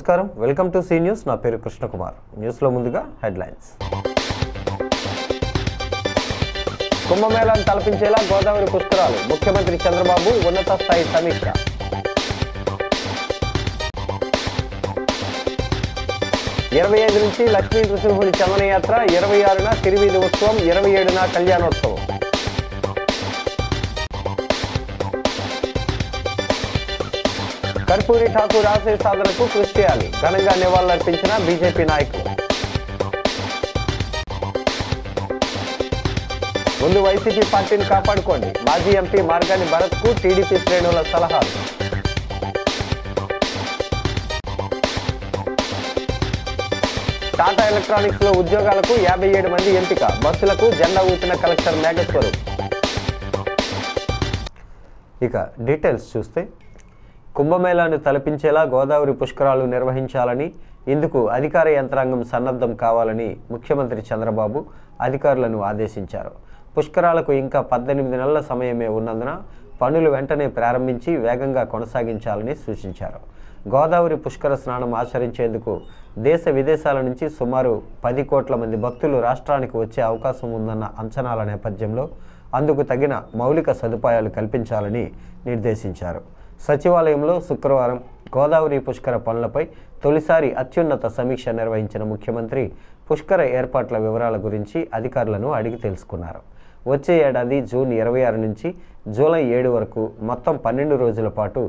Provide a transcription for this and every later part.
నమస్కారం, welcome to C news. నా పేరు కృష్ణకుమార్. న్యూస్లో ముందుగా హెడ్లైన్స్. కుంభమేళాను తలపించేలా గోదావరి పుష్కరాలు, ముఖ్యమంత్రి చంద్రబాబు ఉన్నత స్థాయి సమీక్ష. ఇరవై 25 నుంచి లక్ష్మీ నృసింహుని చందనయాత్ర, 26న తిరువీధి ఉత్సవం, 27న కళ్యాణోత్సవం. కర్పూరి ఠాకూర్ ఆశయ సాధనకు కృషి చేయాలి, ఘనంగా నివాళులర్పించిన బీజేపీ నాయకులు. ముందు వైసీపీ పార్టీని కాపాడుకోండి, మాజీ ఎంపీ మార్గాని భరత్కు టీడీపీ శ్రేణుల సలహాలు. టాటా ఎలక్ట్రానిక్స్ లో ఉద్యోగాలకు 57 మంది ఎంపిక, బస్సులకు జెండా ఊపిన కలెక్టర్ మేఘస్వరూప్. ఇక డీటెయిల్స్ చూస్తే, కుంభమేళాను తలపించేలా గోదావరి పుష్కరాలు నిర్వహించాలని, ఇందుకు అధికార యంత్రాంగం సన్నద్ధం కావాలని ముఖ్యమంత్రి చంద్రబాబు అధికారులను ఆదేశించారు. పుష్కరాలకు ఇంకా 18 నెలల సమయమే ఉన్నందున పనులు వెంటనే ప్రారంభించి వేగంగా కొనసాగించాలని సూచించారు. గోదావరి పుష్కర స్నానం ఆచరించేందుకు దేశ విదేశాల నుంచి సుమారు 10 కోట్ల మంది భక్తులు రాష్ట్రానికి వచ్చే అవకాశం ఉందన్న అంచనాల నేపథ్యంలో అందుకు తగిన మౌలిక సదుపాయాలు కల్పించాలని నిర్దేశించారు. సచివాలయంలో శుక్రవారం గోదావరి పుష్కర పనులపై తొలిసారి అత్యున్నత సమీక్ష నిర్వహించిన ముఖ్యమంత్రి పుష్కర ఏర్పాట్ల వివరాల గురించి అధికారులను అడిగి తెలుసుకున్నారు. వచ్చే ఏడాది జూన్ 26 నుంచి జూలై 7 వరకు మొత్తం 12 రోజుల పాటు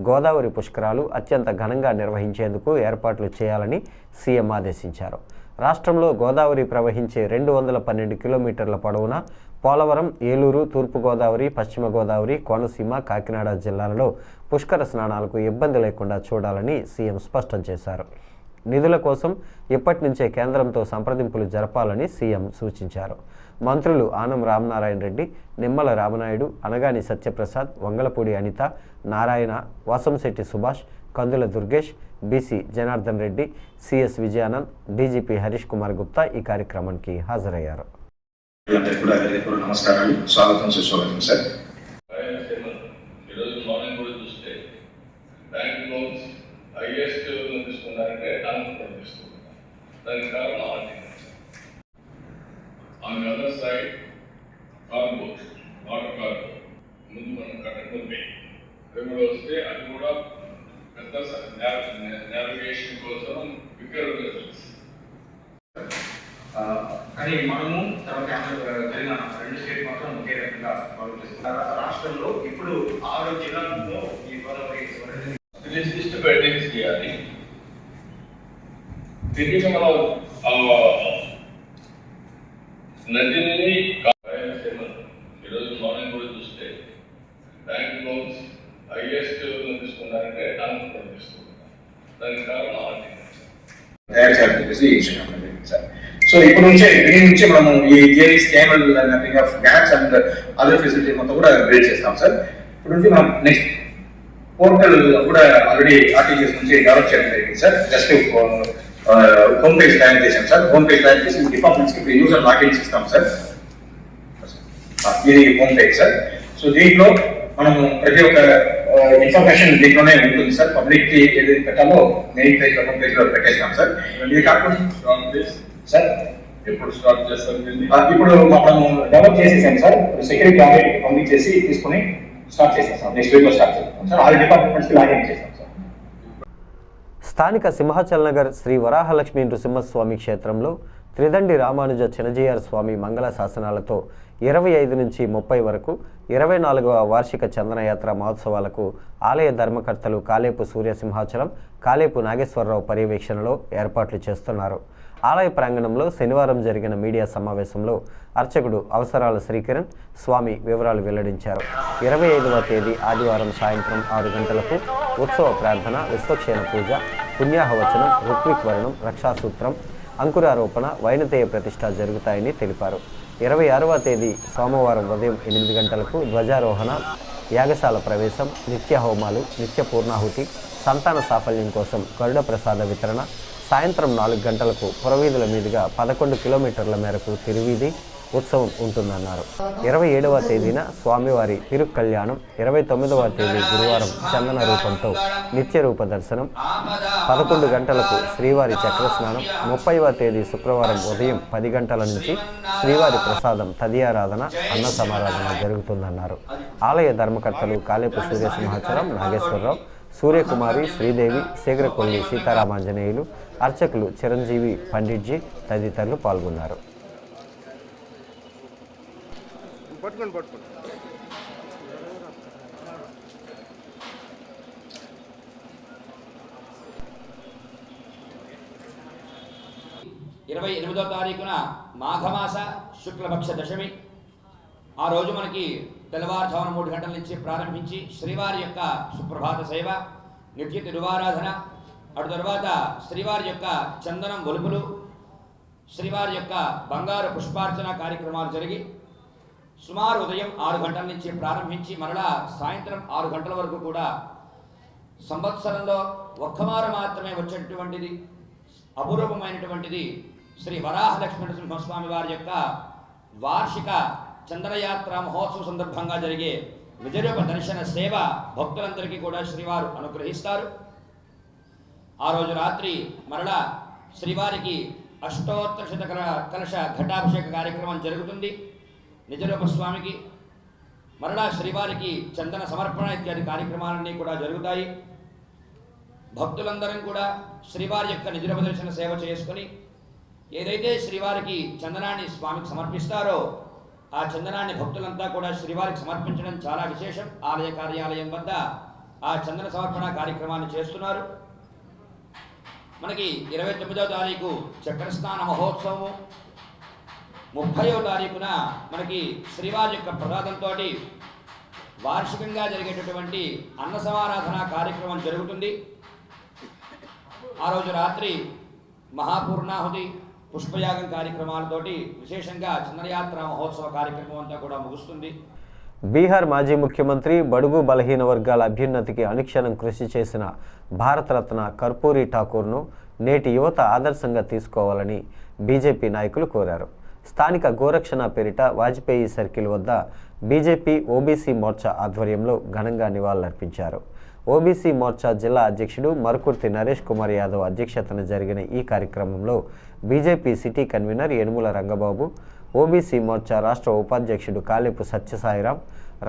గోదావరి పుష్కరాలు అత్యంత ఘనంగా నిర్వహించేందుకు ఏర్పాట్లు చేయాలని సీఎం ఆదేశించారు. రాష్ట్రంలో గోదావరి ప్రవహించే 212 కిలోమీటర్ల పొడవున పోలవరం, ఏలూరు, తూర్పుగోదావరి, పశ్చిమ గోదావరి, కోనసీమ, కాకినాడ జిల్లాలలో పుష్కర స్నానాలకు ఇబ్బంది లేకుండా చూడాలని సీఎం స్పష్టం చేశారు. నిధుల కోసం ఇప్పటి నుంచే కేంద్రంతో సంప్రదింపులు జరపాలని సీఎం సూచించారు. మంత్రులు Anam Ramanarayana Reddy, Nimmala Ramanaidu, Anagani Satyaprasad, Vangalapudi Anitha, Narayana, Vasamsetti Subhash, Kandula Durgesh, BC Janardhan Reddy, CS Vijayanand, DGP Harish Kumar Gupta ఈ కార్యక్రమానికి హాజరయ్యారు. నమస్కారాలు, స్వాగతం సుస్వాగతం సార్. ఈరోజు మార్నింగ్ కూడా చూస్తే బ్యాంక్ లోన్స్ హైయెస్ట్ తీసుకున్నారంటే తీసుకున్నారు. దానికి కారణం ఆర్థిక. On the other side cargo, water cargo ముందు మనం కట్టకపోతే రేపు వస్తే అది కూడా పెద్ద నావిగేషన్ కోసం వికర్ వెసల్స్. కానీ మనము తర్వాత తెలంగాణ 2 స్టేట్ మాత్రం ఒకే రకంగా ప్రవర్తిస్తున్నారు. రాష్ట్రంలో ఇప్పుడు 6 జిల్లాల్లో ఈ గోదావరి లిస్ట్ పెట్టేసి చేయాలి. తిరిగి మనం నదిని ఈరోజు మార్నింగ్ కూడా చూస్తే బ్యాంక్ లోన్స్ హైయెస్ట్ తీసుకున్నారంటే తీసుకున్నారు. దానికి కారణం ఆర్థిక తయారు చేయాలని సార్. సో ఇప్పుడు నుంచి మనము ఈ JS cable mapping of gas and other facility మొత్తం కూడా బిల్డ్ చేస్తాం సార్. ఇప్పుడు నుంచి మనం నెక్స్ట్ పోర్టల్ కూడా ఆల్రెడీ ఆర్టీజీఎస్ నుంచి డెవలప్ చేయడం జరిగింది సార్. జస్ట్ హోమ్ పేజ్ తయారు చేసాం సార్. హోమ్ పేజ్ తయారు చేసి డిపార్ట్మెంట్స్ కి యూజర్ లాగిన్ ఇస్తాం సార్. ఇది హోమ్ పేజ్ సార్. సో దీంట్లో మనము ప్రతి ఒక్క ఇన్ఫర్మేషన్ దీంట్లోనే ఉంటుంది సార్. పబ్లిక్ కి ఏదైతే పెట్టాలో మెయిన్ పేజ్ లో, హోమ్ పేజ్ లో పెట్టేస్తాం సార్. ఇది కాకుండా సార్ ఎప్పుడు స్టార్ట్ చేస్తారు? ఇప్పుడు మనము డెవలప్ చేసేసాం సార్. సెక్యూరిటీ ఆడిట్ పంపించేసి తీసుకుని స్టార్ట్ చేసేస్తాం. నెక్స్ట్ వీక్ లో స్టార్ట్ చేస్తాం సార్. ఆల్ డిపార్ట్మెంట్స్ కి లాగిన్ చేస్తాం సార్. స్థానిక సింహాచల్ నగర్ శ్రీ వరాహలక్ష్మీ నృసింహస్వామి క్షేత్రంలో త్రిదండి రామానుజ చినజీయర్ స్వామి మంగళ శాసనాలతో 25 నుంచి 30 వరకు 24వ వార్షిక చందనయాత్ర మహోత్సవాలకు ఆలయ ధర్మకర్తలు కాలేపు సూర్యసింహాచలం, కాలేపు నాగేశ్వరరావు పర్యవేక్షణలో ఏర్పాట్లు చేస్తున్నారు. ఆలయ ప్రాంగణంలో శనివారం జరిగిన మీడియా సమావేశంలో అర్చకుడు అవసరాల శ్రీకిరణ్ స్వామి వివరాలు వెల్లడించారు. 25వ తేదీ ఆదివారం సాయంత్రం 6 గంటలకు ఉత్సవ ప్రార్థన, విశ్వక్షేణ పూజ, పుణ్యాహవచనం, ఋత్విక్ వర్ణం, రక్షాసూత్రం, అంకురారోపణ, వైనతేయ ప్రతిష్ఠ జరుగుతాయని తెలిపారు. 26వ తేదీ సోమవారం ఉదయం 8 గంటలకు ధ్వజారోహణ, యాగశాల ప్రవేశం, నిత్య హోమాలు, నిత్య పూర్ణాహుతి, సంతాన సాఫల్యం కోసం గరుడ ప్రసాద వితరణ, సాయంత్రం 4 గంటలకు పురవీధుల మీదుగా 11 కిలోమీటర్ల మేరకు తిరువీధి, ఉత్సవం ఉంటుందన్నారు. 27వ తేదీన స్వామివారి తిరుకళ్యాణం, 29వ తేదీ గురువారం చందన రూపంతో నిత్య రూప దర్శనం, 11 గంటలకు శ్రీవారి చక్రస్నానం, 30వ తేదీ శుక్రవారం ఉదయం 10 గంటల నుంచి శ్రీవారి ప్రసాదం తదియారాధన, అన్న సమారాధన జరుగుతుందన్నారు. ఆలయ ధర్మకర్తలు కాలేపు సూర్యసింహాచలం, నాగేశ్వరరావు, సూర్యకుమారి, శ్రీదేవి, శేఖరకొల్లి సీతారామాంజనేయులు, అర్చకులు చిరంజీవి పండిట్జీ తదితరులు పాల్గొన్నారు. ఇరవై 28వ తారీఖున మాఘమాస శుక్లపక్ష దశమి. ఆ రోజు మనకి తెల్లవారుజామున 3 గంటల నుంచి ప్రారంభించి శ్రీవారి యొక్క సుప్రభాత సేవ, నిత్య తిరువారాధన, అటు తర్వాత శ్రీవారి యొక్క చందనం గొలుపులు, శ్రీవారి యొక్క బంగారు పుష్పార్చన కార్యక్రమాలు జరిగి సుమారు ఉదయం 6 గంటల నుంచి ప్రారంభించి మరలా సాయంత్రం 6 గంటల వరకు కూడా సంవత్సరంలో ఒక్కమారు మాత్రమే వచ్చేటువంటిది అపూర్వమైనటువంటిది శ్రీ వరాహ లక్ష్మీ నరసింహస్వామి వారి యొక్క వార్షిక చంద్రయాత్ర మహోత్సవ సందర్భంగా జరిగే నిజరూప దర్శన సేవ భక్తులందరికీ కూడా శ్రీవారు అనుగ్రహిస్తారు. ఆ రోజు రాత్రి మరలా శ్రీవారికి అష్టోత్తర శత కలశ ఘటాభిషేక కార్యక్రమం జరుగుతుంది. నిజరూప స్వామికి మరలా శ్రీవారికి చందన సమర్పణ ఇత్యాది కార్యక్రమాలన్నీ కూడా జరుగుతాయి. భక్తులందరం కూడా శ్రీవారి యొక్క నిజరూప దర్శన సేవ చేసుకుని ఏదైతే శ్రీవారికి చందనాన్ని స్వామికి సమర్పిస్తారో ఆ చందనాన్ని భక్తులంతా కూడా శ్రీవారికి సమర్పించడం చాలా విశేషం. ఆలయ కార్యాలయం వద్ద ఆ చందన సమర్పణ కార్యక్రమాన్ని చేస్తున్నారు. మనకి 29వ తారీఖు చక్రస్నాన మహోత్సవము, 30వ తారీఖున మనకి శ్రీవారి యొక్క ప్రసాదంతో వార్షికంగా జరిగేటటువంటి అన్న సమారాధన కార్యక్రమం జరుగుతుంది. ఆ రోజు రాత్రి మహాపూర్ణాహుతి, పుష్పయాగం కార్యక్రమాలతోటి విశేషంగా చంద్రయాత్ర మహోత్సవ కార్యక్రమం అంతా కూడా ముగుస్తుంది. బీహార్ మాజీ ముఖ్యమంత్రి, బడుగు బలహీన వర్గాల అభ్యున్నతికి అనుక్షణం కృషి చేసిన భారతరత్న కర్పూరి ఠాకూర్ను నేటి యువత ఆదర్శంగా తీసుకోవాలని బీజేపీ నాయకులు కోరారు. స్థానిక గోరక్షణ పేరిట వాజ్పేయి సర్కిల్ వద్ద బీజేపీ ఓబీసీ మోర్చా ఆధ్వర్యంలో ఘనంగా నివాళులర్పించారు. ఓబీసీ మోర్చా జిల్లా అధ్యక్షుడు మరుకుర్తి నరేష్ కుమార్ యాదవ్ అధ్యక్షతన జరిగిన ఈ కార్యక్రమంలో BJP city convener Yanamala Rangababu, OBC Morcha రాష్ట్ర ఉపాధ్యక్షుడు కాలేపు సత్యసాయిరాం,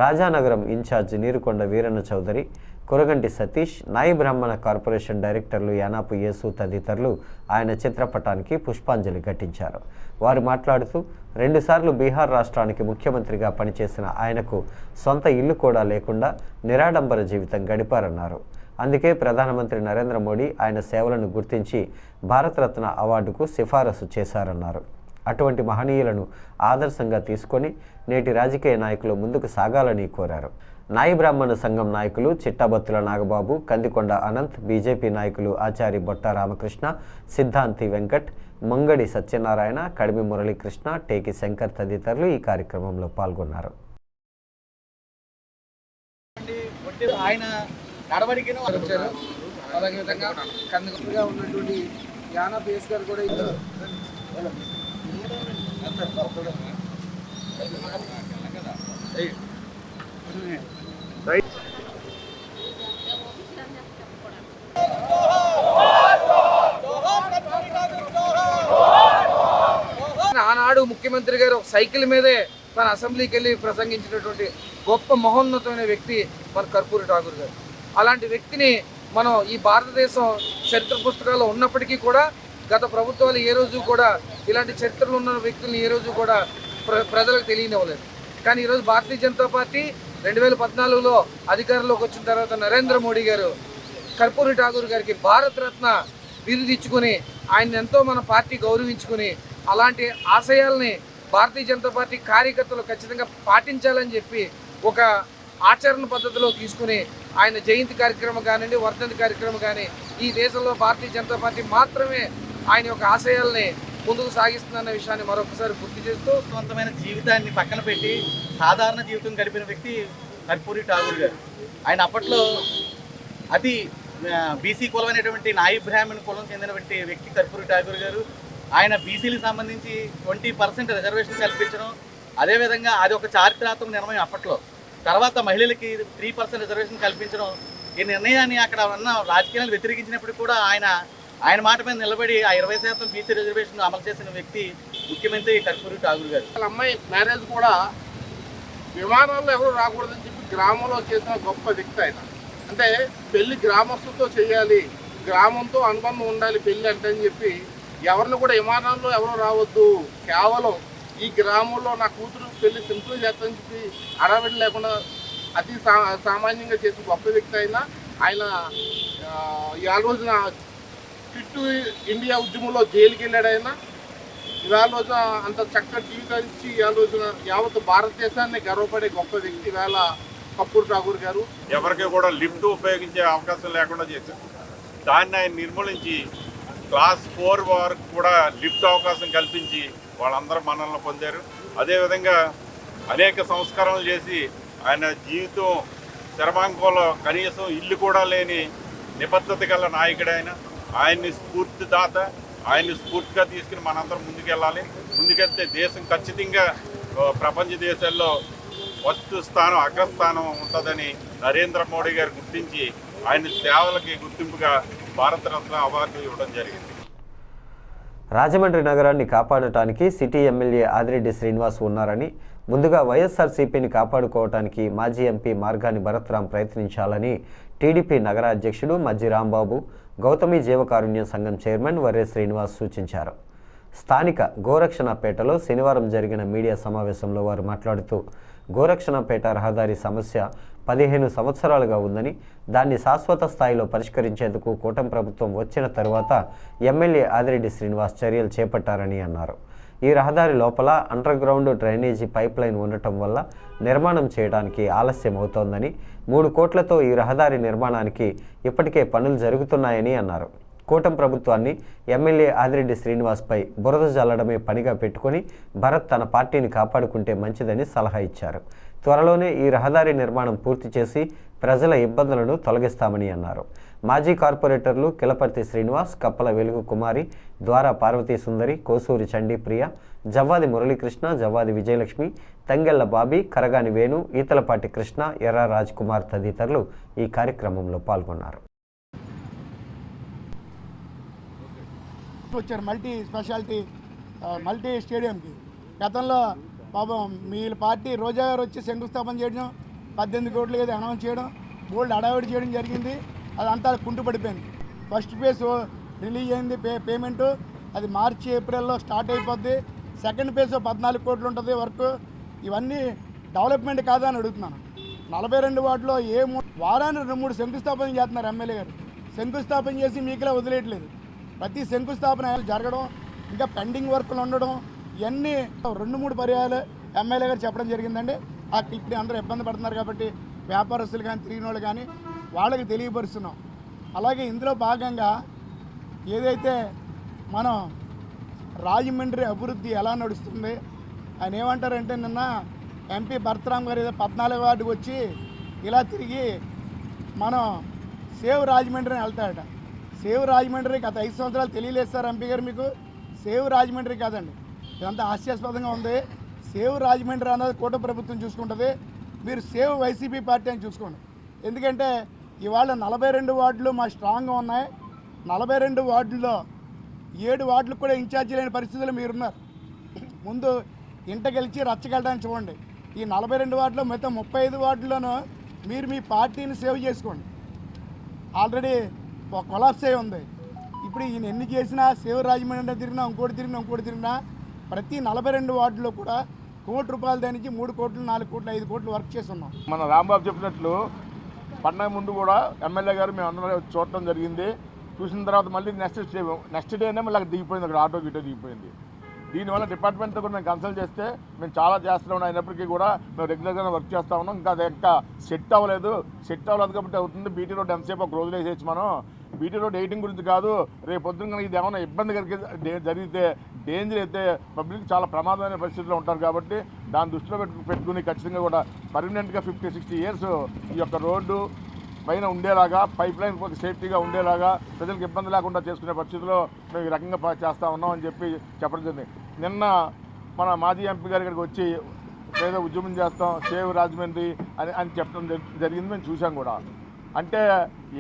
రాజానగరం ఇన్ఛార్జ్ నీరుకొండ వీరన్న చౌదరి, కురగంటి సతీష్, నాయి బ్రాహ్మణ కార్పొరేషన్ డైరెక్టర్లు యానాపు యేసు తదితరులు ఆయన చిత్రపటానికి పుష్పాంజలి ఘటించారు. వారు మాట్లాడుతూ 2 సార్లు బీహార్ రాష్ట్రానికి ముఖ్యమంత్రిగా పనిచేసిన ఆయనకు సొంత ఇల్లు కూడా లేకుండా నిరాడంబర జీవితం గడిపారన్నారు. అందుకే ప్రధానమంత్రి నరేంద్ర మోడీ ఆయన సేవలను గుర్తించి భారతరత్న అవార్డుకు సిఫారసు చేశారన్నారు. అటువంటి మహనీయులను ఆదర్శంగా తీసుకొని నేటి రాజకీయ నాయకులు ముందుకు సాగాలని కోరారు. నాయి బ్రాహ్మణ సంఘం నాయకులు చిట్టాబత్తుల నాగబాబు, కందికొండ అనంత్, బీజేపీ నాయకులు ఆచారి బొట్ట రామకృష్ణ, సిద్ధాంతి వెంకట్, మంగడి సత్యనారాయణ, కడిమి మురళీకృష్ణ, టేకి శంకర్ తదితరులు ఈ కార్యక్రమంలో పాల్గొన్నారు. ఆయన నడవడికి అలాగే విధంగా కందుగా ఉన్నటువంటి యానా పేస్ గారు కూడా ఆనాడు ముఖ్యమంత్రి గారు ఒక సైకిల్ మీదే తన అసెంబ్లీకి వెళ్ళి ప్రసంగించినటువంటి గొప్ప మహోన్నతమైన వ్యక్తి మన కర్పూరి ఠాకూర్ గారు. అలాంటి వ్యక్తిని మనం ఈ భారతదేశం చరిత్ర పుస్తకాల్లో ఉన్నప్పటికీ కూడా గత ప్రభుత్వాలు ఏ రోజు కూడా ఇలాంటి చరిత్రలు ఉన్న వ్యక్తులను ఏ రోజు కూడా ప్రజలకు తెలియనివ్వలేదు. కానీ ఈరోజు భారతీయ జనతా పార్టీ 2014లో అధికారంలోకి వచ్చిన తర్వాత నరేంద్ర మోడీ గారు కర్పూరి ఠాకూర్ గారికి భారతరత్న బిరుదు ఇచ్చుకొని ఆయన ఎంతో మన పార్టీ గౌరవించుకుని అలాంటి ఆశయాల్ని భారతీయ జనతా పార్టీ కార్యకర్తలు ఖచ్చితంగా పాటించాలని చెప్పి ఒక ఆచరణ పద్ధతిలో తీసుకుని ఆయన జయంతి కార్యక్రమం కానివ్వండి, వర్ధంతి కార్యక్రమం కానీ ఈ దేశంలో భారతీయ జనతా పార్టీ మాత్రమే ఆయన యొక్క ఆశయాల్ని ముందుకు సాగిస్తుందన్న విషయాన్ని మరొకసారి గుర్తు చేస్తూ వంతమైన జీవితాన్ని పక్కన పెట్టి సాధారణ జీవితం గడిపిన వ్యక్తి కర్పూరి ఠాకూర్ గారు. ఆయన అప్పట్లో అతి బీసీ కులం అనేటువంటి నాయి బ్రాహ్మణ కులం చెందినటువంటి వ్యక్తి కర్పూరి ఠాకూర్ గారు. ఆయన బీసీలకు సంబంధించి 20% రిజర్వేషన్ కల్పించడం, అదేవిధంగా అది ఒక చారిత్రాత్మక నిర్ణయం అప్పట్లో. తర్వాత మహిళలకి 3% రిజర్వేషన్ కల్పించడం, ఈ నిర్ణయాన్ని అక్కడ ఉన్న రాజకీయాలు వ్యతిరేకించినప్పుడు కూడా ఆయన మాట మీద నిలబడి ఆ 20% బీసీ రిజర్వేషన్ అమలు చేసిన వ్యక్తి ముఖ్యమంత్రి కర్పూరి ఠాగూర్ గారు. వాళ్ళ అమ్మాయి మ్యారేజ్ కూడా విమానాల్లో ఎవరు రాకూడదని చెప్పి గ్రామంలో చేసిన గొప్ప వ్యక్తి ఆయన. అంటే పెళ్లి గ్రామస్తులతో చేయాలి, గ్రామంతో అనుబంధం ఉండాలి పెళ్లి అంటే అని చెప్పి ఎవరిని కూడా విమానాల్లో ఎవరు రావద్దు, కేవలం ఈ గ్రామంలో నా కూతురు పెళ్లి సింపుల్ చేస్తానని చెప్పి అడవిడి లేకుండా అతి సామాన్యంగా చేసిన గొప్ప వ్యక్తి ఆయన ఈ రోజున కిట్టు ఇండియా ఉద్యమంలో జైలుకి వెళ్ళాడు ఆయన. ఇవాళ రోజున అంత చక్కటి జీవితాన్ని ఇచ్చి ఇవాళ రోజున యావత్ భారతదేశాన్ని గర్వపడే గొప్ప వ్యక్తి ఇవాళ కర్పూరి ఠాగూర్ గారు. ఎవరికి కూడా లిఫ్ట్ ఉపయోగించే అవకాశం లేకుండా చేశారు. దాన్ని ఆయన నిర్మూలించి క్లాస్ 4 వరకు కూడా లిఫ్ట్ అవకాశం కల్పించి వాళ్ళందరూ మన్ననలు పొందారు. అదేవిధంగా అనేక సంస్కరణలు చేసి ఆయన జీవితం శరమాంకంలో కనీసం ఇల్లు కూడా లేని నిబద్ధత గల నాయకుడు ఆయన్ని స్ఫూర్తిదాత. ఆయన్ని స్ఫూర్తిగా తీసుకుని మనందరం ముందుకెళ్ళాలి. ముందుకెళ్తే దేశం ఖచ్చితంగా ప్రపంచ దేశాల్లో ఫస్ట్ స్థానం, అగ్రస్థానం ఉంటుందని నరేంద్ర మోడీ గారు గుర్తించి ఆయన సేవలకి గుర్తింపుగా భారతరత్న అవార్డు ఇవ్వడం జరిగింది. రాజమండ్రి నగరాన్ని కాపాడటానికి సిటీ ఎమ్మెల్యే ఆదిరెడ్డి శ్రీనివాస్ ఉన్నారని, ముందుగా వైఎస్ఆర్సీపీని కాపాడుకోవటానికి మాజీ ఎంపీ మార్గాని భరత్రాం ప్రయత్నించాలని టీడీపీ నగర అధ్యక్షుడు మజ్జి రాంబాబు, గౌతమి జీవకారుణ్య సంఘం చైర్మన్ వర్రే శ్రీనివాస్ సూచించారు. స్థానిక గోరక్షణపేటలో శనివారం జరిగిన మీడియా సమావేశంలో వారు మాట్లాడుతూ, గోరక్షణపేట రహదారి సమస్య 15 సంవత్సరాలుగా ఉందని, దాన్ని శాశ్వత స్థాయిలో పరిష్కరించేందుకు కూటమి ప్రభుత్వం వచ్చిన తరువాత ఎమ్మెల్యే ఆదిరెడ్డి శ్రీనివాస్ చర్యలు చేపట్టారని అన్నారు. ఈ రహదారి లోపల అండర్గ్రౌండ్ డ్రైనేజీ పైప్ లైన్ ఉండటం వల్ల నిర్మాణం చేయడానికి ఆలస్యం అవుతోందని, 3 కోట్లతో ఈ రహదారి నిర్మాణానికి ఇప్పటికే పనులు జరుగుతున్నాయని అన్నారు. కూటమి ప్రభుత్వాన్ని ఎమ్మెల్యే ఆదిరెడ్డి శ్రీనివాస్పై బురద జల్లడమే పనిగా పెట్టుకుని భరత్ తన పార్టీని కాపాడుకుంటే మంచిదని సలహా ఇచ్చారు. త్వరలోనే ఈ రహదారి నిర్మాణం పూర్తి చేసి ప్రజల ఇబ్బందులను తొలగిస్తామని అన్నారు. మాజీ కార్పొరేటర్లు కిలపర్తి శ్రీనివాస్, కప్పల వెలుగు కుమారి, ద్వారా పార్వతీ సుందరి, కోసూరి చండీప్రియ, జవ్వాది మురళీకృష్ణ, జవ్వాది విజయలక్ష్మి, తంగెళ్ల బాబీ, కరగాని వేణు, ఈతలపాటి కృష్ణ, ఎర్ర రాజ్ కుమార్ తదితరులు ఈ కార్యక్రమంలో పాల్గొన్నారు. వచ్చారు మల్టీ స్పెషాలిటీ మల్టీ స్టేడియంకి. గతంలో పాపం మీ పార్టీ రోజా గారు వచ్చి శంకుస్థాపన చేయడం, 18 కోట్లు ఏదో అనౌన్స్ చేయడం, బోల్డ్ అడావిడి చేయడం జరిగింది. అదంతా కుంటుపడిపోయింది. ఫస్ట్ ఫేజ్ రిలీజ్ అయింది పేమెంటు, అది మార్చి ఏప్రిల్లో స్టార్ట్ అయిపోద్ది. సెకండ్ ఫేజ్ 14 కోట్లు ఉంటుంది వర్క్. ఇవన్నీ డెవలప్మెంట్ కాదా అని అడుగుతున్నాను. 42 వార్డులో వారానికి 2-3 శంకుస్థాపన చేస్తున్నారు ఎమ్మెల్యే గారు. శంకుస్థాపన చేసి మీకులా వదిలేయట్లేదు. ప్రతి శంకుస్థాపన జరగడం, ఇంకా పెండింగ్ వర్క్లు ఉండడం, ఇవన్నీ 2-3 పర్యాయాలు ఎమ్మెల్యే గారు చెప్పడం జరిగిందండి. ఆ క్లిప్ని అందరూ ఇబ్బంది పడుతున్నారు కాబట్టి వ్యాపారస్తులు కానీ తిరిగిన వాళ్ళు కానీ వాళ్ళకి తెలియపరుస్తున్నాం. అలాగే ఇందులో భాగంగా ఏదైతే మనం రాజమండ్రి అభివృద్ధి ఎలా నడుస్తుంది ఆయన ఏమంటారంటే, నిన్న ఎంపీ భరత్రాం గారు ఏదో 14వ వార్డుకి వచ్చి ఇలా తిరిగి మనం సేవ్ రాజమండ్రి అని వెళ్తాడట. సేవ్ రాజమండ్రి గత 5 సంవత్సరాలు తెలియలేదు సార్ ఎంపీ గారు మీకు. సేవ్ రాజమండ్రి కాదండి, ఇదంతా హాస్యాస్పదంగా ఉంది. సేవ్ రాజమండ్రి అన్నది కూటమి ప్రభుత్వం చూసుకుంటుంది, మీరు సేవ్ వైసీపీ పార్టీ అని చూసుకోండి. ఎందుకంటే ఇవాళ 42 వార్డులు మా స్ట్రాంగ్గా ఉన్నాయి. 42 వార్డుల్లో 7 వార్డులకు కూడా ఇన్ఛార్జీ లేని పరిస్థితుల్లో మీరున్నారు. ముందు ఇంట గెలిచి రచ్చగలడానికి చూడండి. ఈ 42 వార్డులో మిగతా 35 వార్డుల్లోనూ మీరు మీ పార్టీని సేవ్ చేసుకోండి. ఆల్రెడీ ఒక కొలాప్స్ అయి ఉంది. ఇప్పుడు ఈయన ఎన్ని చేసినా సేవ్ రాజమండ్రి తిరిగినా ఇంకోటి తిరిగినా ప్రతి 42 వార్డులో కూడా ₹1 కోటి దానికి 3 కోట్లు, 4 కోట్లు, 5 కోట్లు వర్క్ చేసి ఉన్నాం. మన రాంబాబు చెప్పినట్లు పండగ ముందు కూడా ఎమ్మెల్యే గారు మేము అందరం చూడటం జరిగింది. చూసిన తర్వాత మళ్ళీ నెక్స్ట్ డేనే మళ్ళీ దిగిపోయింది, అక్కడ ఆటో గిటో దిగిపోయింది. దీనివల్ల డిపార్ట్మెంట్తో కూడా మేము కన్సల్ట్ చేస్తే మేము చాలా చేస్తున్నాం, అయినప్పటికీ కూడా మేము రెగ్యులర్గానే వర్క్ చేస్తూ ఉన్నాం. ఇంకా అది ఇంకా సెట్ అవ్వలేదు కాబట్టి అవుతుంది. బీటీ రోడ్ ఎంతసేపు ఒక రోజులో వేసేసి మనం బీటీ రోడ్ ఎయిటింగ్ గురించి కాదు, రేపు పొద్దున్న ఇది ఏమైనా ఇబ్బంది జరిగితే డేంజర్ అయితే పబ్లిక్ చాలా ప్రమాదమైన పరిస్థితుల్లో ఉంటారు. కాబట్టి దాన్ని దృష్టిలో పెట్టుకుని ఖచ్చితంగా కూడా పర్మనెంట్గా 50-60 ఇయర్స్ ఈ యొక్క రోడ్డు పైన ఉండేలాగా పైప్ లైన్ సేఫ్టీగా ఉండేలాగా ప్రజలకు ఇబ్బంది లేకుండా చేసుకునే పరిస్థితిలో మేము ఈ రకంగా చేస్తూ ఉన్నాం అని చెప్పి చెప్పడం జరిగింది. నిన్న మన మాజీ ఎంపీ గారి ఇక్కడికి వచ్చి ఏదో ఉద్యమం చేస్తాం సేవ్ రాజమండ్రి అని చెప్పడం జరిగింది. మేము చూసాం కూడా. అంటే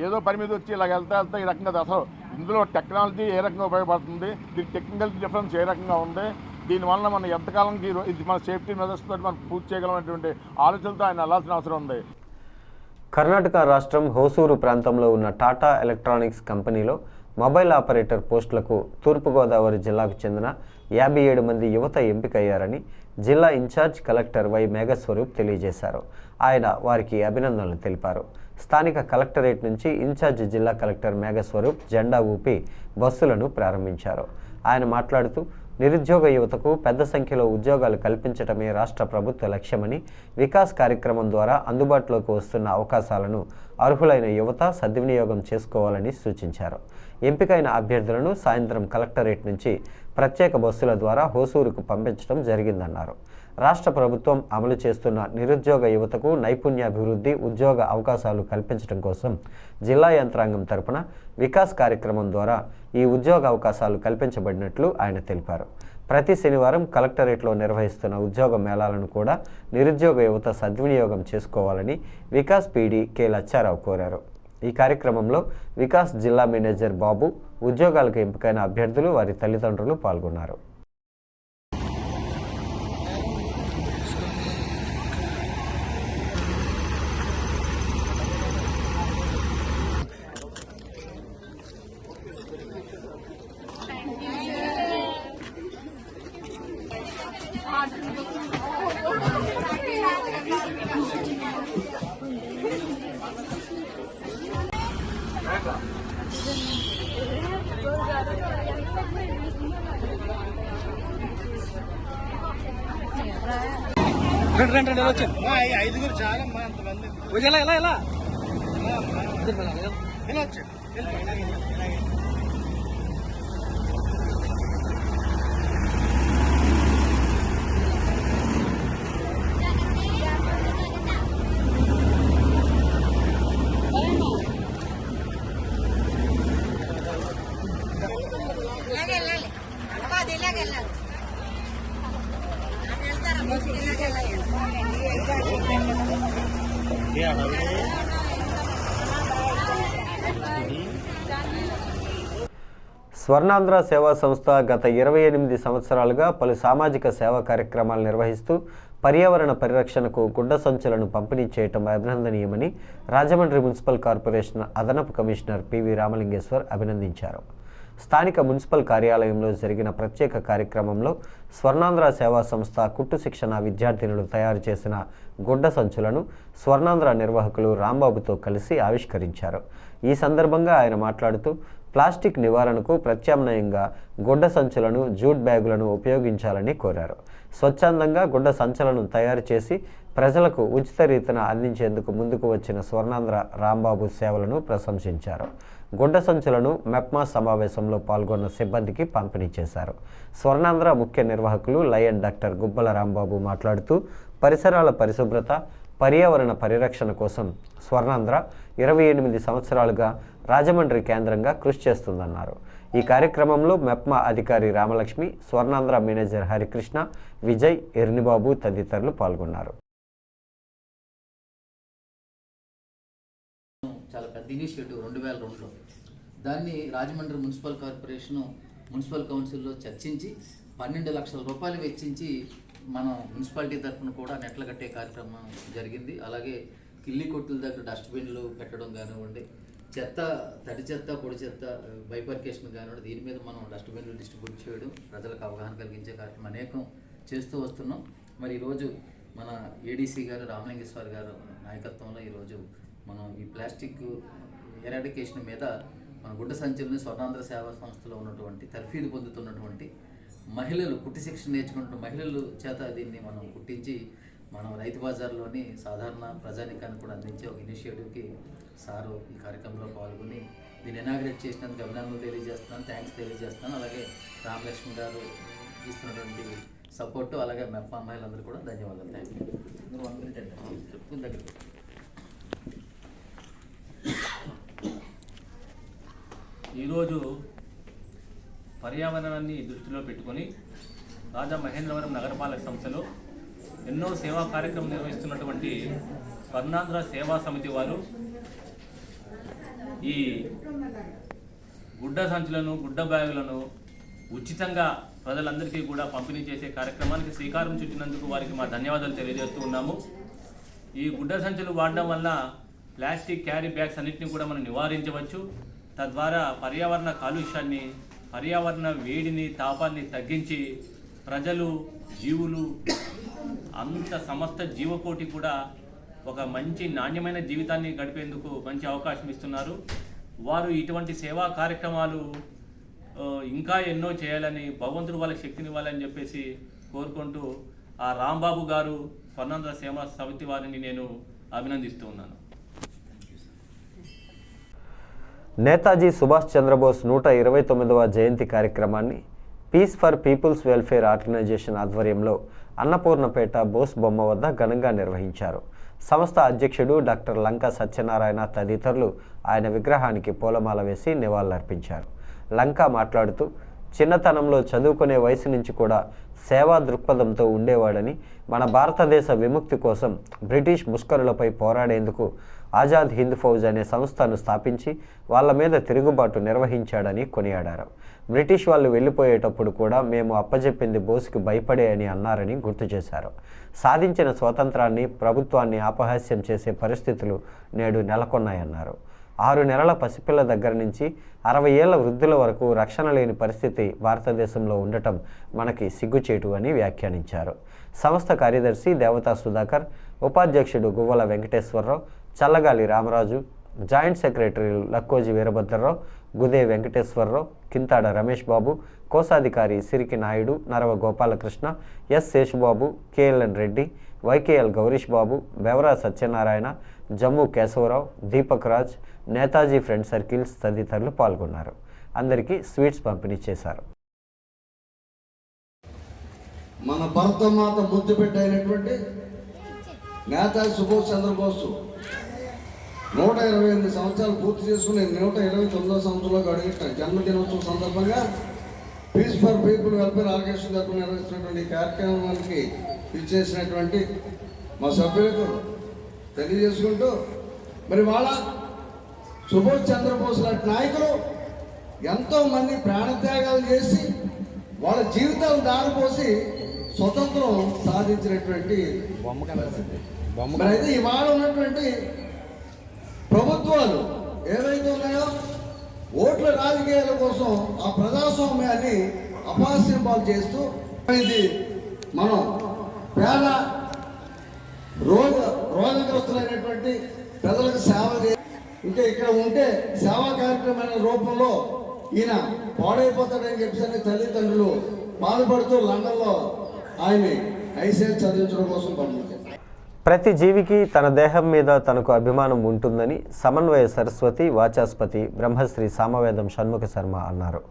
ఏదో పని మీద వచ్చి ఇలా వెళ్తా ఈ రకంగా అసలు ఇందులో టెక్నాలజీ ఏ రకంగా ఉపయోగపడుతుంది, దీని టెక్నికల్ డిఫరెన్స్ ఏ రకంగా ఉంది, దీనివల్ల మనం ఎంతకాలంకి ఇది మన సేఫ్టీ మెజర్స్ తోటి మనం పూర్తి చేయగలమైనటువంటి ఆలోచనలతో ఆయన వెళ్ళాల్సిన అవసరం ఉంది. కర్ణాటక రాష్ట్రం హోసూరు ప్రాంతంలో ఉన్న టాటా ఎలక్ట్రానిక్స్ కంపెనీలో మొబైల్ ఆపరేటర్ పోస్టులకు తూర్పుగోదావరి జిల్లాకు చెందిన 57 మంది యువత ఎంపికయ్యారని జిల్లా ఇన్ఛార్జ్ కలెక్టర్ వై మేఘస్వరూప్ తెలియజేశారు. ఆయన వారికి అభినందనలు తెలిపారు. స్థానిక కలెక్టరేట్ నుంచి ఇన్ఛార్జ్ జిల్లా కలెక్టర్ మేఘస్వరూప్ జెండా ఊపి బస్సులను ప్రారంభించారు. ఆయన మాట్లాడుతూ నిరుద్యోగ యువతకు పెద్ద సంఖ్యలో ఉద్యోగాలు కల్పించడమే రాష్ట్ర ప్రభుత్వ లక్ష్యమని, వికాస్ కార్యక్రమం ద్వారా అందుబాటులోకి వస్తున్న అవకాశాలను అర్హులైన యువత సద్వినియోగం చేసుకోవాలని సూచించారు. ఎంపికైన అభ్యర్థులను సాయంత్రం కలెక్టరేట్ నుంచి ప్రత్యేక బస్సుల ద్వారా హోసూరుకు పంపించడం జరిగిందన్నారు. రాష్ట్ర ప్రభుత్వం అమలు చేస్తున్న నిరుద్యోగ యువతకు నైపుణ్యాభివృద్ధి, ఉద్యోగ అవకాశాలు కల్పించడం కోసం జిల్లా యంత్రాంగం తరపున వికాస్ కార్యక్రమం ద్వారా ఈ ఉద్యోగ అవకాశాలు కల్పించబడినట్లు ఆయన తెలిపారు. ప్రతి శనివారం కలెక్టరేట్లో నిర్వహిస్తున్న ఉద్యోగ మేళాలను కూడా నిరుద్యోగ యువత సద్వినియోగం చేసుకోవాలని వికాస్ పీడీ కె లచ్చారావు కోరారు. ఈ కార్యక్రమంలో వికాస్ జిల్లా మేనేజర్ బాబు, ఉద్యోగాలకు ఎంపికైన అభ్యర్థులు, వారి తల్లిదండ్రులు పాల్గొన్నారు. ఐదుగురు చాలా అంతమంది స్వర్ణాంధ్ర సేవా సంస్థ గత 28 సంవత్సరాలుగా పలు సామాజిక సేవా కార్యక్రమాలు నిర్వహిస్తూ పర్యావరణ పరిరక్షణకు గుడ్డ సంచులను పంపిణీ చేయటం అభినందనీయమని రాజమండ్రి మున్సిపల్ కార్పొరేషన్ అదనపు కమిషనర్ పివి రామలింగేశ్వర్ అభినందించారు. స్థానిక మున్సిపల్ కార్యాలయంలో జరిగిన ప్రత్యేక కార్యక్రమంలో స్వర్ణాంధ్ర సేవా సంస్థ కుట్టు శిక్షణ విద్యార్థినులు తయారు చేసిన గుడ్డ సంచులను స్వర్ణాంధ్ర నిర్వాహకులు రాంబాబుతో కలిసి ఆవిష్కరించారు. ఈ సందర్భంగా ఆయన మాట్లాడుతూ ప్లాస్టిక్ నివారణకు ప్రత్యామ్నాయంగా గుడ్డ సంచులను, జూట్ బ్యాగులను ఉపయోగించాలని కోరారు. స్వచ్ఛందంగా గుడ్డ సంచులను తయారు చేసి ప్రజలకు ఉచిత రీతిన అందించేందుకు ముందుకు వచ్చిన స్వర్ణాంధ్ర రాంబాబు సేవలను ప్రశంసించారు. గుడ్డ సంచులను మెప్మా సమావేశంలో పాల్గొన్న సిబ్బందికి పంపిణీ చేశారు. స్వర్ణాంధ్ర ముఖ్య నిర్వాహకులు లయన్ డాక్టర్ గుబ్బల రాంబాబు మాట్లాడుతూ పరిసరాల పరిశుభ్రత, పర్యావరణ పరిరక్షణ కోసం స్వర్ణాంధ్ర 28 సంవత్సరాలుగా రాజమండ్రి కేంద్రంగా కృషి చేస్తుందన్నారు. ఈ కార్యక్రమంలో మెప్మా అధికారి రామలక్ష్మి, స్వర్ణాంధ్ర మేనేజర్ హరికృష్ణ, విజయ్, ఎర్నిబాబు తదితరులు పాల్గొన్నారు. చాలా పెద్ద ఇనిషియేటివ్ 2002లో దాన్ని రాజమండ్రి మున్సిపల్ కార్పొరేషను మున్సిపల్ కౌన్సిల్లో చర్చించి 12 లక్షల రూపాయలు వెచ్చించి మనం మున్సిపాలిటీ తరఫున కూడా నెట్ల కట్టే కార్యక్రమం జరిగింది. అలాగే కిల్లి కొట్టుల దగ్గర డస్ట్బిన్లు పెట్టడం కానివ్వండి, చెత్త, తడి చెత్త, పొడి చెత్త బైపర్కేషన్ కానివ్వండి, దీని మీద మనం డస్ట్బిన్లు డిస్ట్రిబ్యూట్ చేయడం, ప్రజలకు అవగాహన కలిగించే కార్యక్రమం అనేకం చేస్తూ వస్తున్నాం. మరి ఈరోజు మన ఏడీసీ గారు రామలింగేశ్వర్ గారు నాయకత్వంలో ఈరోజు మనం ఈ ప్లాస్టిక్ ఎరాడికేషన్ మీద మన గుడ్డ సంచులని స్వర్ణాంధ్ర సేవా సంస్థలో ఉన్నటువంటి తర్ఫీదు పొందుతున్నటువంటి మహిళలు, కుట్టి శిక్షణ నేర్చుకుంటున్న మహిళలు చేత దీన్ని మనం కుట్టించి మనం రైతు బజార్లోని సాధారణ ప్రజానికాన్ని కూడా అందించే ఒక ఇనిషియేటివ్కి సారు ఈ కార్యక్రమంలో పాల్గొని దీన్ని ఇనాగ్రేట్ చేసినందుకు అభినందనలు తెలియజేస్తున్నాను, థ్యాంక్స్ తెలియజేస్తున్నాను. అలాగే రామలక్ష్మి గారు ఇస్తున్నటువంటి సపోర్టు, అలాగే మెప్ప అమ్మాయిలందరూ కూడా ధన్యవాదాలు. Thank you. 1 minute అండి చెప్పుకుని దగ్గర ఈరోజు పర్యావరణాన్ని దృష్టిలో పెట్టుకొని రాజా మహేంద్రవరం నగరపాలక సంస్థలో ఎన్నో సేవా కార్యక్రమం నిర్వహిస్తున్నటువంటి స్వర్ణాంధ్ర సేవా సమితి వారు ఈ గుడ్డ సంచులను, గుడ్డ బ్యాగులను ఉచితంగా ప్రజలందరికీ కూడా పంపిణీ చేసే కార్యక్రమానికి శ్రీకారం చుట్టినందుకు వారికి మా ధన్యవాదాలు తెలియజేస్తూ ఉన్నాము. ఈ గుడ్డ సంచులు వాడడం వల్ల ప్లాస్టిక్ క్యారీ బ్యాగ్స్ అన్నింటినీ కూడా మనం నివారించవచ్చు. తద్వారా పర్యావరణ కాలుష్యాన్ని, పర్యావరణ వేడిని, తాపాన్ని తగ్గించి ప్రజలు, జీవులు, సమస్త జీవకోటి కూడా ఒక మంచి నాణ్యమైన జీవితాన్ని గడిపేందుకు మంచి అవకాశం ఇస్తున్నారు. వారు ఇటువంటి సేవా కార్యక్రమాలు ఇంకా ఎన్నో చేయాలని, భగవంతుడు వాళ్ళకి శక్తినివ్వాలని చెప్పేసి కోరుకుంటూ ఆ రాంబాబు గారు స్వర్ణాంధ్ర సేవా సమితి వారిని నేను అభినందిస్తూ ఉన్నాను. నేతాజీ సుభాష్ చంద్రబోస్ 129వ జయంతి కార్యక్రమాన్ని peace for peoples welfare organization ఆధ్వర్యంలో అన్నపూర్ణపేట బోస్ బొమ్మ వద్ద ఘనంగా నిర్వహించారు. సంస్థ అధ్యక్షుడు డాక్టర్ లంకా సత్యనారాయణ తదితరులు ఆయన విగ్రహానికి పూలమాల వేసి నివాళులర్పించారు. లంకా మాట్లాడుతూ చిన్నతనంలో చదువుకునే వయసు నుంచి కూడా సేవా దృక్పథంతో ఉండేవాడని, మన భారతదేశ విముక్తి కోసం బ్రిటిష్ ముష్కరులపై పోరాడేందుకు ఆజాద్ హింద్ ఫౌజ్ అనే సంస్థను స్థాపించి వాళ్ళ మీద తిరుగుబాటు నిర్వహించాడని కొనియాడారు. బ్రిటిష్ వాళ్ళు వెళ్ళిపోయేటప్పుడు కూడా మేము అప్పచెప్పింది బోస్కి భయపడే అని అన్నారని గుర్తు చేశారు. సాధించిన స్వాతంత్రాన్ని, ప్రభుత్వాన్ని అపహాస్యం చేసే పరిస్థితులు నేడు నెలకొన్నాయన్నారు. 6 నెలల పసిపిల్ల దగ్గర నుంచి 60 ఏళ్ల వృద్ధుల వరకు రక్షణ లేని పరిస్థితి భారతదేశంలో ఉండటం మనకి సిగ్గుచేటు అని వ్యాఖ్యానించారు. సంస్థ కార్యదర్శి దేవతా సుధాకర్, ఉపాధ్యక్షుడు గువ్వల వెంకటేశ్వరరావు, చల్లగాలి రామరాజు, జాయింట్ సెక్రటరీలు లక్కోజి వీరభద్రరావు, గుదే వెంకటేశ్వరరావు, కింతాడ రమేష్ బాబు, కోశాధికారి సిరికి నాయుడు, నరవ గోపాలకృష్ణ, ఎస్ శేషుబాబు, కేఎల్ఎన్ రెడ్డి, వైకేఎల్ గౌరీష్ బాబు, బెవరా సత్యనారాయణ, జమ్ము కేశవరావు, దీపక్ రాజ్, నేతాజీ ఫ్రెండ్ సర్కిల్స్ తదితరులు పాల్గొన్నారు. అందరికీ స్వీట్స్ పంపిణీ చేశారు. మన భరతమాత ముద్దు పెట్టైనటువంటి నేతాజీ సుభాష్ చంద్రబోస్ 128 సంవత్సరాలు పూర్తి చేసుకుని 129వ సంవత్సరంలోకి అడుగుతాం. జన్మదినోత్సవం సందర్భంగా peace for people welfare organization తరఫున నిర్వహిస్తున్నటువంటి కార్యక్రమానికి ఇచ్చేసినటువంటి మా సభ్యులకు తెలియజేసుకుంటూ, మరి వాళ్ళ సుభాష్ చంద్రబోస్ లాంటి నాయకులు ఎంతోమంది ప్రాణత్యాగాలు చేసి వాళ్ళ జీవితాలు దారిపోసి స్వతంత్రం సాధించినటువంటి మరి అయితే ఇవాళ ఉన్నటువంటి ప్రభుత్వాలు ఏవైతే ఉన్నాయో ఓట్ల రాజకీయాల కోసం ఆ ప్రజాస్వామ్యాన్ని అపహాస్యం పాలు చేస్తూ ఇది మనం పేద రోగగ్రస్తులైనటువంటి ప్రజలకు సేవ ఇంకా ఇక్కడ ఉంటే సేవా కార్యక్రమాల రూపంలో ఈయన పాడైపోతాడని చెప్పి తల్లిదండ్రులు బాధపడుతూ లండన్లో ఆయన్ని ఐసీఎస్ చదివించడం కోసం పంపించారు. ప్రతి జీవికి తన దేహం మీద తనకు అభిమానం ఉంటుందని సమన్వయ సరస్వతి వాచాస్పతి బ్రహ్మశ్రీ సామవేదం షణ్ముఖ శర్మ అన్నారు.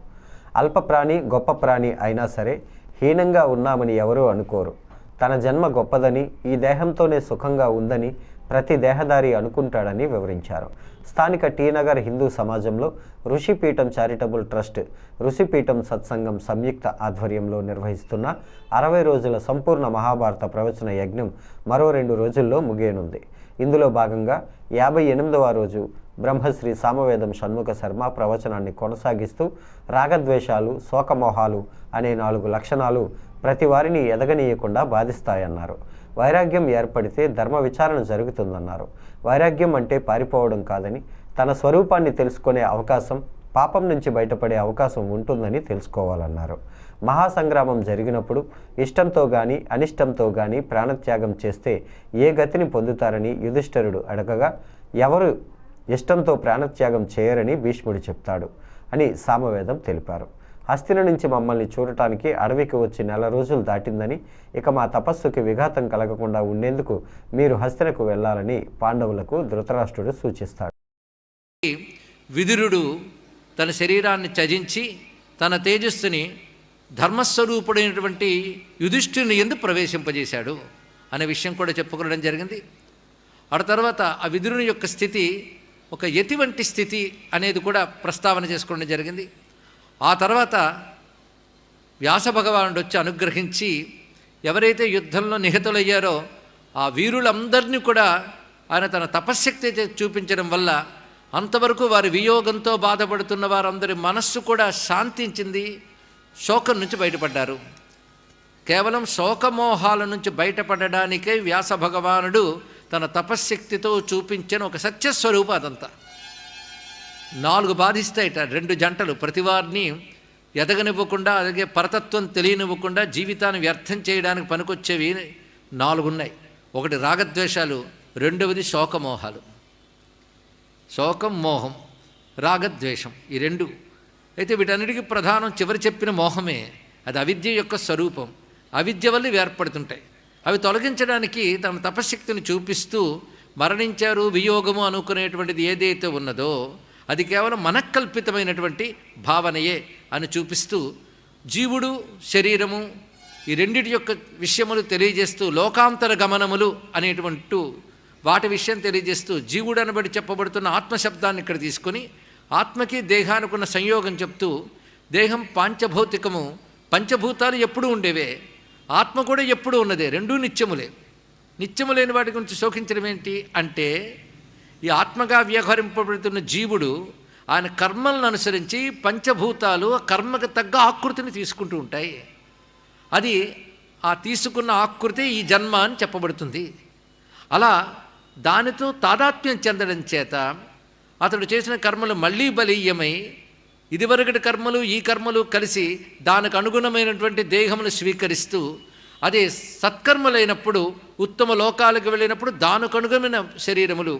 అల్ప ప్రాణి గొప్ప ప్రాణి అయినా సరే హీనంగా ఉన్నామని ఎవరూ అనుకోరు. తన జన్మ గొప్పదని, ఈ దేహంతోనే సుఖంగా ఉందని ప్రతి దేహదారి అనుకుంటాడని వివరించారు. స్థానిక టీనగర్ హిందూ సమాజంలో ఋషిపీఠం చారిటబుల్ ట్రస్ట్, ఋషిపీఠం సత్సంగం సంయుక్త ఆధ్వర్యంలో నిర్వహిస్తున్న 60 రోజుల సంపూర్ణ మహాభారత ప్రవచన యజ్ఞం మరో 2 రోజుల్లో ముగియనుంది. ఇందులో భాగంగా 58వ రోజు బ్రహ్మశ్రీ సామవేదం షణ్ముఖ శర్మ ప్రవచనాన్ని కొనసాగిస్తూ రాగద్వేషాలు, శోకమోహాలు అనే 4 లక్షణాలు ప్రతి వారిని ఎదగనీయకుండా బాధిస్తాయన్నారు. వైరాగ్యం ఏర్పడితే ధర్మ విచారణ జరుగుతుందన్నారు. వైరాగ్యం అంటే పారిపోవడం కాదని, తన స్వరూపాన్ని తెలుసుకునే అవకాశం, పాపం నుంచి బయటపడే అవకాశం ఉంటుందని తెలుసుకోవాలన్నారు. మహాసంగ్రామం జరిగినప్పుడు ఇష్టంతో కానీ అనిష్టంతో కానీ ప్రాణత్యాగం చేస్తే ఏ గతిని పొందుతారని యుధిష్ఠిరుడు అడగగా, ఎవరు ఇష్టంతో ప్రాణత్యాగం చేయరని భీష్ముడు చెప్తాడు అని సామవేదం తెలిపారు. హస్తిన నుంచి మమ్మల్ని చూడటానికి అడవికి వచ్చి 4 రోజులు దాటిందని, ఇక మా తపస్సుకి విఘాతం కలగకుండా ఉండేందుకు మీరు హస్తినకు వెళ్ళాలని పాండవులకు ధృతరాష్ట్రుడు సూచిస్తాడు. విదురుడు తన శరీరాన్ని త్యజించి తన తేజస్సుని ధర్మస్వరూపుడైనటువంటి యుధిష్ఠిరుని యందు ప్రవేశింపజేశాడు అనే విషయం కూడా చెప్పుకోవడం జరిగింది. ఆ తర్వాత ఆ విదురుని యొక్క స్థితి ఒక యతి వంటి స్థితి అనేది కూడా ప్రస్తావన చేసుకోవడం జరిగింది. ఆ తర్వాత వ్యాస భగవానుడు వచ్చి అనుగ్రహించి ఎవరైతే యుద్ధంలో నిహతులయ్యారో ఆ వీరులందరినీ కూడా ఆయన తన తపశ్శక్తి చూపించడం వల్ల అంతవరకు వారి వియోగంతో బాధపడుతున్న వారందరి మనస్సు కూడా శాంతించింది, శోకం నుంచి బయటపడ్డారు. కేవలం శోకమోహాల నుంచి బయటపడడానికే వ్యాస భగవానుడు తన తపశ్శక్తితో చూపించిన ఒక సత్యస్వరూపం అదంతా. 4 బాధిస్తాయిట 2 జంటలు, ప్రతివారిని ఎదగనివ్వకుండా, అలాగే పరతత్వం తెలియనివ్వకుండా జీవితాన్ని వ్యర్థం చేయడానికి పనికొచ్చేవి 4 ఉన్నాయి. ఒకటి రాగద్వేషాలు, రెండవది శోకమోహాలు. శోకం, మోహం, రాగద్వేషం, ఈ 2. అయితే వీటన్నిటికీ ప్రధానం చివరి చెప్పిన మోహమే. అది అవిద్య యొక్క స్వరూపం. అవిద్య వల్ల ఏర్పడుతుంటాయి. అవి తొలగించడానికి తన తపశ్శక్తిని చూపిస్తూ మరణించారు, వియోగము అనుకునేటువంటిది ఏదైతే ఉన్నదో అది కేవలం మనఃకల్పితమైనటువంటి భావనయే అని చూపిస్తూ జీవుడు, శరీరము ఈ రెండిటి యొక్క విషయములు తెలియజేస్తూ లోకాంతర గమనములు అనేటువంటి వాటి విషయం తెలియజేస్తూ జీవుడు అనబడి చెప్పబడుతున్న ఆత్మశబ్దాన్ని ఇక్కడ తీసుకొని ఆత్మకి దేహానికి ఉన్న సంయోగం చెప్తూ దేహం పాంచభౌతికము, పంచభూతాలు ఎప్పుడూ ఉండేవే, ఆత్మ కూడా ఎప్పుడూ ఉన్నదే, రెండూ నిత్యములే. నిత్యము లేని వాటి గురించి శోకించడం ఏంటి అంటే ఈ ఆత్మగా వ్యవహరింపబడుతున్న జీవుడు ఆయన కర్మలను అనుసరించి పంచభూతాలు ఆ కర్మకు తగ్గ ఆకృతిని తీసుకుంటూ ఉంటాయి. అది ఆ తీసుకున్న ఆకృతి ఈ జన్మ అని చెప్పబడుతుంది. అలా దానితో తాదాత్మ్యం చెందడం చేత అతడు చేసిన కర్మలు మళ్ళీ బలీయమై ఇదివరకటి కర్మలు ఈ కర్మలు కలిసి దానికి అనుగుణమైనటువంటి దేహమును స్వీకరిస్తూ అదే సత్కర్మలైనప్పుడు ఉత్తమ లోకాలకు వెళ్ళినప్పుడు దానికి అనుగుణమైన శరీరములు,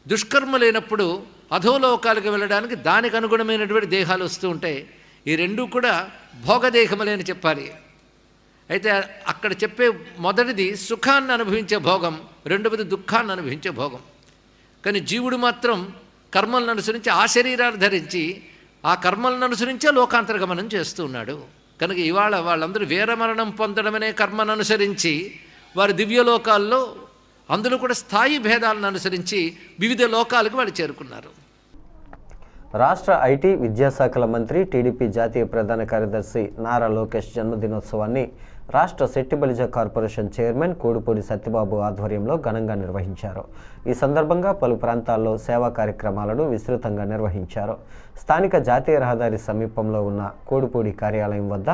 దుష్కర్మలైనప్పుడు అధోలోకాలకు వెళ్ళడానికి దానికి అనుగుణమైనటువంటి దేహాలు వస్తూ ఉంటాయి. ఈ 2 కూడా భోగదేహములే అని చెప్పాలి. అయితే అక్కడ చెప్పే మొదటిది సుఖాన్ని అనుభవించే భోగం, రెండవది దుఃఖాన్ని అనుభవించే భోగం. కానీ జీవుడు మాత్రం కర్మలను అనుసరించి ఆ శరీరాన్ని ధరించి ఆ కర్మలను అనుసరించే లోకాంతరగమనం చేస్తూ ఉన్నాడు. కనుక ఇవాళ వాళ్ళందరూ వీరమరణం పొందడమనే కర్మను అనుసరించి వారి దివ్యలోకాల్లో అందులో కూడా స్థాయి భేదాలను అనుసరించి వివిధ లోకాలకు వాళ్ళు చేరుకున్నారు. రాష్ట్ర ఐటీ విద్యాశాఖల మంత్రి, టీడీపీ జాతీయ ప్రధాన కార్యదర్శి నారా లోకేష్ జన్మదినోత్సవాన్ని రాష్ట్ర శెట్టిబలిజ కార్పొరేషన్ చైర్మన్ కోడిపూడి సత్యబాబు ఆధ్వర్యంలో ఘనంగా నిర్వహించారు. ఈ సందర్భంగా పలు ప్రాంతాల్లో సేవా కార్యక్రమాలను విస్తృతంగా నిర్వహించారు. స్థానిక జాతీయ రహదారి సమీపంలో ఉన్న కోడిపూడి కార్యాలయం వద్ద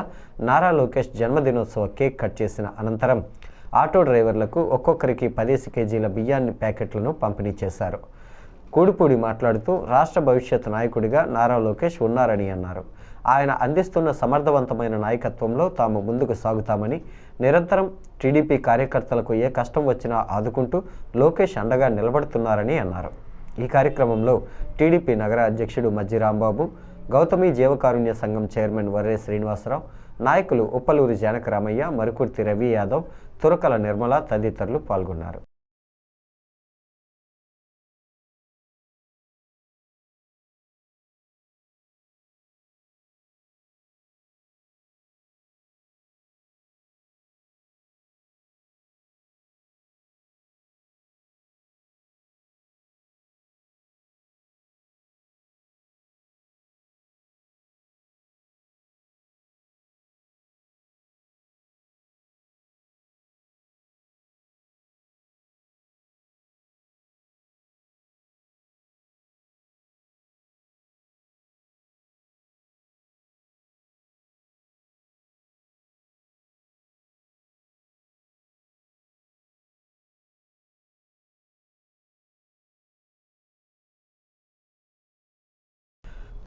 నారా లోకేష్ జన్మదినోత్సవ కేక్ కట్ చేసిన అనంతరం ఆటో డ్రైవర్లకు ఒక్కొక్కరికి 10 కేజీల బియ్యాన్ని ప్యాకెట్లను పంపిణీ చేశారు. కోడిపూడి మాట్లాడుతూ రాష్ట్ర భవిష్యత్ నాయకుడిగా నారా లోకేష్ ఉన్నారని అన్నారు. ఆయన అందిస్తున్న సమర్థవంతమైన నాయకత్వంలో తాము ముందుకు సాగుతామని, నిరంతరం టీడీపీ కార్యకర్తలకు ఏ కష్టం వచ్చినా ఆదుకుంటూ లోకేష్ అండగా నిలబడుతున్నారని అన్నారు. ఈ కార్యక్రమంలో టీడీపీ నగర అధ్యక్షుడు మజ్జి రాంబాబు, గౌతమి జీవకారుణ్య సంఘం చైర్మన్ వర్రే శ్రీనివాసరావు, నాయకులు ఉప్పలూరి జానకరామయ్య, మరుకుర్తి రవి యాదవ్, తురకల నిర్మల తదితరులు పాల్గొన్నారు.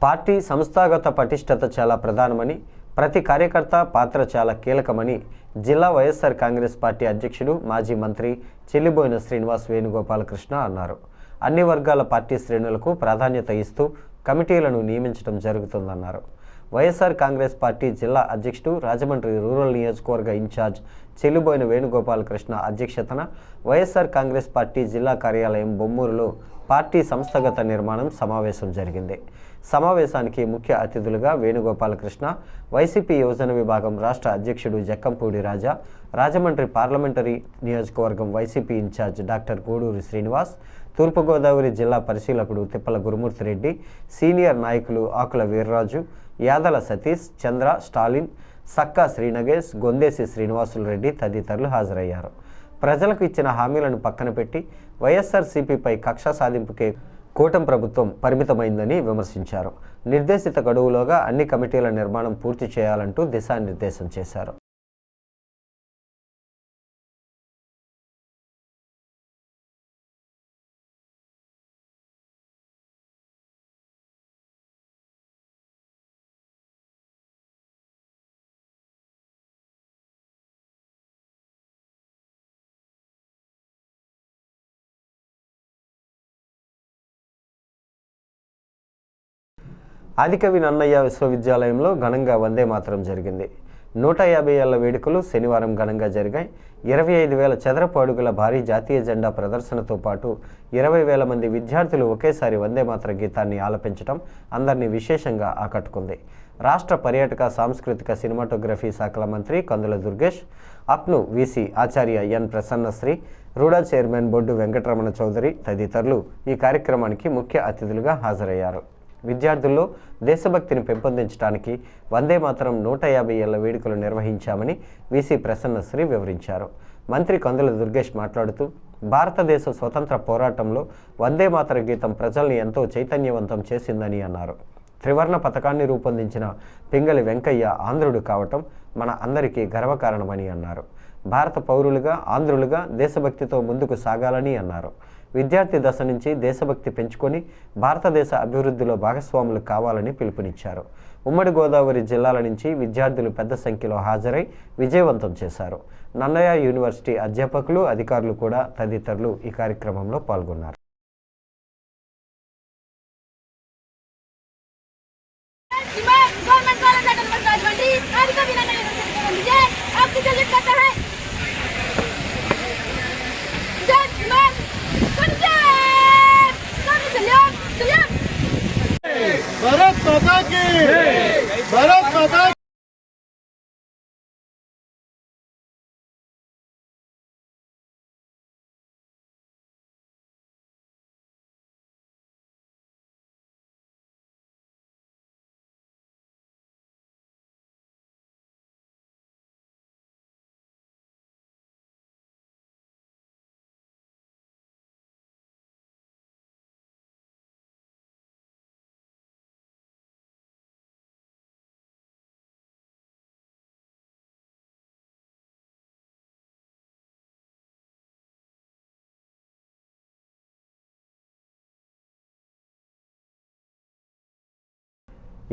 పార్టీ సంస్థాగత పటిష్టత చాలా ప్రధానమని, ప్రతి కార్యకర్త పాత్ర చాలా కీలకమని జిల్లా వైఎస్ఆర్ కాంగ్రెస్ పార్టీ అధ్యక్షుడు, మాజీ మంత్రి చెల్లిబోయిన శ్రీనివాస్ వేణుగోపాలకృష్ణ అన్నారు. అన్ని వర్గాల పార్టీ శ్రేణులకు ప్రాధాన్యత ఇస్తూ కమిటీలను నియమించడం జరుగుతుందన్నారు. వైఎస్ఆర్ కాంగ్రెస్ పార్టీ జిల్లా అధ్యక్షుడు, రాజమండ్రి రూరల్ నియోజకవర్గ ఇన్ఛార్జ్ చెల్లుబోయిన వేణుగోపాలకృష్ణ అధ్యక్షతన వైఎస్ఆర్ కాంగ్రెస్ పార్టీ జిల్లా కార్యాలయం బొమ్మూరులో పార్టీ సంస్థాగత నిర్మాణం సమావేశం జరిగింది. సమావేశానికి ముఖ్య అతిథులుగా వేణుగోపాలకృష్ణ, వైసీపీ యువజన విభాగం రాష్ట్ర అధ్యక్షుడు జక్కంపూడి రాజా, రాజమండ్రి పార్లమెంటరీ నియోజకవర్గం YCP incharge doctor Guduri Srinivas, Turpu Godavari జిల్లా పరిశీలకుడు తిప్పల గురుమూర్తిరెడ్డి, సీనియర్ నాయకులు ఆకుల వీర్రాజు, యాదల సతీష్, చంద్ర, స్టాలిన్, సక్కా శ్రీనగేష్, గొందేసి శ్రీనివాసులు రెడ్డి తదితరులు హాజరయ్యారు. ప్రజలకు ఇచ్చిన హామీలను పక్కన పెట్టి వైఎస్ఆర్సీపీపై కక్ష సాధింపుకే కూటమి ప్రభుత్వం పరిమితమైందని విమర్శించారు. నిర్దేశిత గడువులోగా అన్ని కమిటీల నిర్మాణం పూర్తి చేయాలంటూ దిశానిర్దేశం చేశారు. ఆదికవి నన్నయ్య విశ్వవిద్యాలయంలో ఘనంగా వందే మాతరం జరిగింది. 150 ఏళ్ల వేడుకలు శనివారం ఘనంగా జరిగాయి. 25,000 చదరపు అడుగుల భారీ జాతీయ జెండా ప్రదర్శనతో పాటు 20,000 మంది విద్యార్థులు ఒకేసారి వందే మాతర గీతాన్ని ఆలపించడం అందరినీ విశేషంగా ఆకట్టుకుంది. రాష్ట్ర పర్యాటక సాంస్కృతిక సినిమాటోగ్రఫీ శాఖల మంత్రి కందుల దుర్గేష్, అప్ను వీసీ ఆచార్య ఎన్ ప్రసన్నశ్రీ, రూడా చైర్మన్ బొడ్డు వెంకటరమణ చౌదరి తదితరులు ఈ కార్యక్రమానికి ముఖ్య అతిథులుగా హాజరయ్యారు. విద్యార్థుల్లో దేశభక్తిని పెంపొందించడానికి వందే మాతరం 150 ఏళ్ల వేడుకలు నిర్వహించామని వీసీ ప్రసన్నశ్రీ వివరించారు. మంత్రి కందుల దుర్గేష్ మాట్లాడుతూ, భారతదేశ స్వతంత్ర పోరాటంలో వందే మాతర గీతం ప్రజల్ని ఎంతో చైతన్యవంతం చేసిందని అన్నారు. త్రివర్ణ పథకాన్ని రూపొందించిన పింగళి వెంకయ్య ఆంధ్రుడు కావటం మన అందరికీ గర్వకారణమని అన్నారు. భారత పౌరులుగా ఆంధ్రులుగా దేశభక్తితో ముందుకు సాగాలని అన్నారు. విద్యార్థి దశ నుంచి దేశభక్తి పెంచుకొని భారతదేశ అభివృద్ధిలో భాగస్వాములు కావాలని పిలుపునిచ్చారు. ఉమ్మడి గోదావరి జిల్లాల నుంచి విద్యార్థులు పెద్ద సంఖ్యలో హాజరై విజయవంతం చేశారు. నన్నయ్య యూనివర్సిటీ అధ్యాపకులు, అధికారులు కూడా తదితరులు ఈ కార్యక్రమంలో పాల్గొన్నారు. भारत माता की भारत माता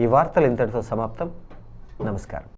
ఈ వార్తలు ఇంతటితో సమాప్తం. నమస్కారం.